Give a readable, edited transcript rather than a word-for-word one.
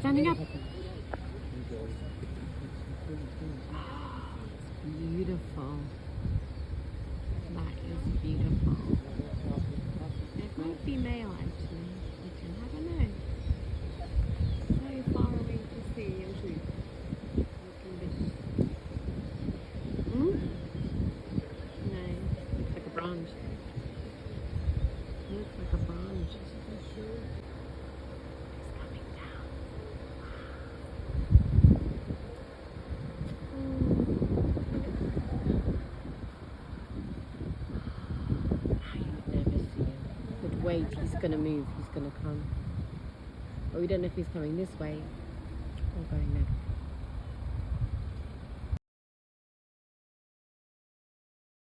Standing up. Beautiful. That is beautiful. It might be male actually. I don't know. So far away to see and shoot. No, looks like a branch. Looks like a branch. It's coming down. You never see him. But wait, he's gonna move, he's gonna come. But we don't know if he's coming this way or going next.